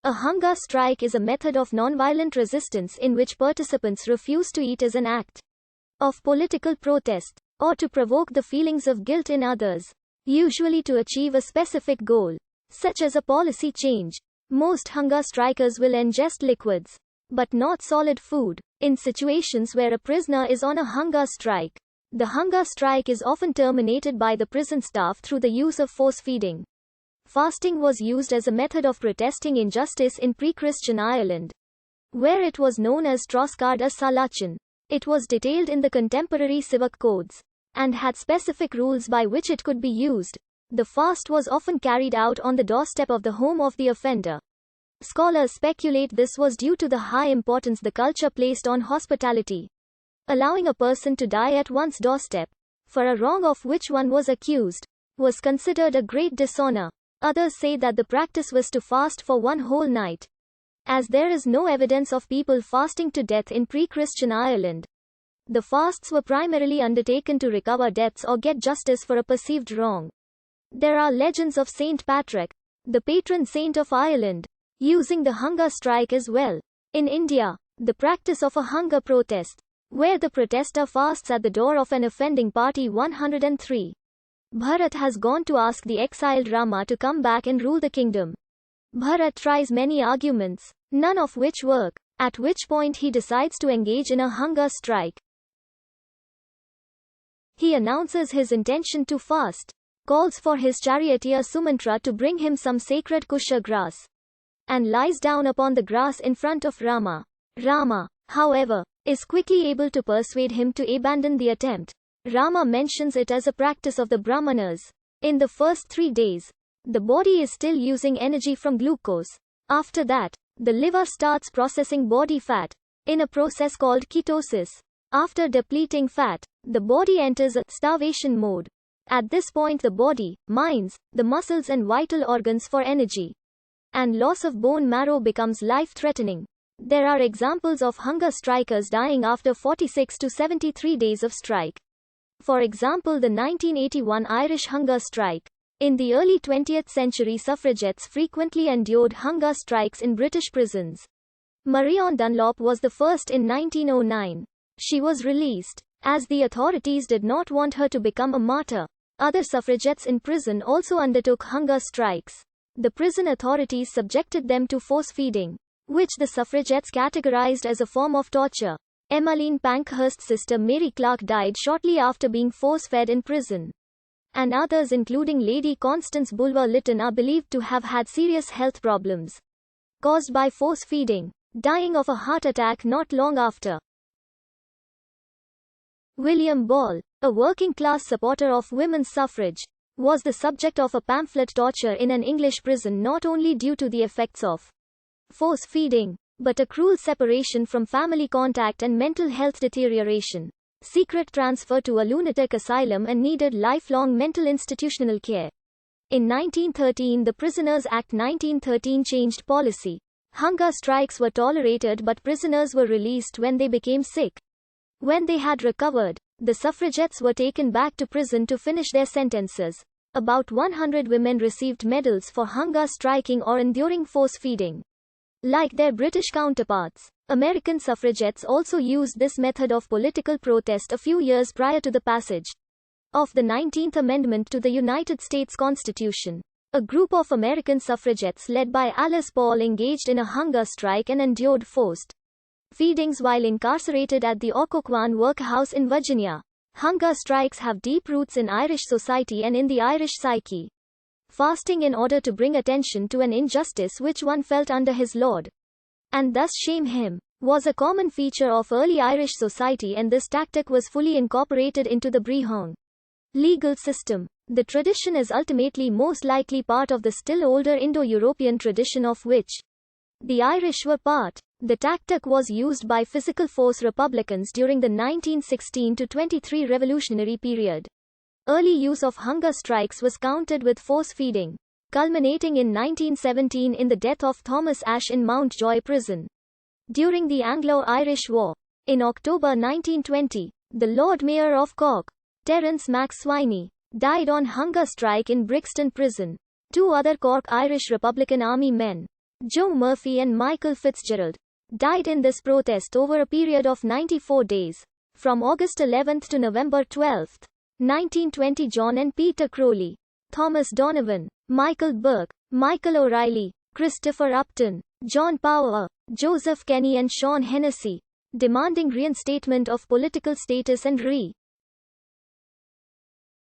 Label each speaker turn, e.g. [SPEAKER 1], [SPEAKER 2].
[SPEAKER 1] A hunger strike is a method of nonviolent resistance in which participants refuse to eat as an act of political protest, or to provoke the feelings of guilt in others, usually to achieve a specific goal, such as a policy change. Most hunger strikers will ingest liquids, but not solid food. In situations where a prisoner is on a hunger strike, the hunger strike is often terminated by the prison staff through the use of force feeding. Fasting was used as a method of protesting injustice in pre-Christian Ireland, where it was known as Troscard a Salachin. It was detailed in the contemporary civic codes, and had specific rules by which it could be used. The fast was often carried out on the doorstep of the home of the offender. Scholars speculate this was due to the high importance the culture placed on hospitality. Allowing a person to die at one's doorstep, for a wrong of which one was accused, was considered a great dishonor. Others say that the practice was to fast for one whole night. As there is no evidence of people fasting to death in pre-Christian Ireland, the fasts were primarily undertaken to recover debts or get justice for a perceived wrong. There are legends of Saint Patrick, the patron saint of Ireland, using the hunger strike as well. In India, the practice of a hunger protest, where the protester fasts at the door of an offending party 103. Bharat has gone to ask the exiled Rama to come back and rule the kingdom. Bharat tries many arguments, none of which work, at which point he decides to engage in a hunger strike. He announces his intention to fast, calls for his charioteer Sumantra to bring him some sacred kusha grass, and lies down upon the grass in front of Rama. Rama, however, is quickly able to persuade him to abandon the attempt. Rama mentions it as a practice of the Brahmanas. In the first 3 days, the body is still using energy from glucose. After that, the liver starts processing body fat, in a process called ketosis. After depleting fat, the body enters a starvation mode. At this point the body mines the muscles and vital organs for energy, and loss of bone marrow becomes life-threatening. There are examples of hunger strikers dying after 46 to 73 days of strike. For example, the 1981 Irish hunger strike. In the early 20th century, suffragettes frequently endured hunger strikes in British prisons. Marion Dunlop was the first in 1909. She was released, as the authorities did not want her to become a martyr. Other suffragettes in prison also undertook hunger strikes. The prison authorities subjected them to force feeding, which the suffragettes categorized as a form of torture. Emmeline Pankhurst's sister Mary Clark died shortly after being force-fed in prison. And others, including Lady Constance Bulwer Lytton, are believed to have had serious health problems caused by force feeding, dying of a heart attack not long after. William Ball, a working-class supporter of women's suffrage, was the subject of a pamphlet torture in an English prison, not only due to the effects of force feeding, but a cruel separation from family contact and mental health deterioration, secret transfer to a lunatic asylum, and needed lifelong mental institutional care. In 1913, the Prisoners Act 1913 changed policy. Hunger strikes were tolerated, but prisoners were released when they became sick. When they had recovered, the suffragettes were taken back to prison to finish their sentences. About 100 women received medals for hunger striking or enduring force feeding. Like their British counterparts, American suffragettes also used this method of political protest a few years prior to the passage of the 19th Amendment to the United States Constitution. A group of American suffragettes led by Alice Paul engaged in a hunger strike and endured forced feedings while incarcerated at the Occoquan workhouse in Virginia. Hunger strikes have deep roots in Irish society and in the Irish psyche. Fasting in order to bring attention to an injustice which one felt under his lord, and thus shame him, was a common feature of early Irish society, and this tactic was fully incorporated into the Brehon legal system. The tradition is ultimately most likely part of the still older Indo-European tradition of which the Irish were part. The tactic was used by physical force republicans during the 1916 to 23 revolutionary period. Early use of hunger strikes was countered with force feeding, culminating in 1917 in the death of Thomas Ashe in Mountjoy Prison. During the Anglo-Irish War, in October 1920, the Lord Mayor of Cork, Terence MacSwiney, died on hunger strike in Brixton Prison. Two other Cork Irish Republican Army men, Joe Murphy and Michael Fitzgerald, died in this protest over a period of 94 days, from August 11 to November 12, 1920. John and Peter Crowley, Thomas Donovan, Michael Burke, Michael O'Reilly, Christopher Upton, John Power, Joseph Kenney and Sean Hennessy, demanding reinstatement of political status and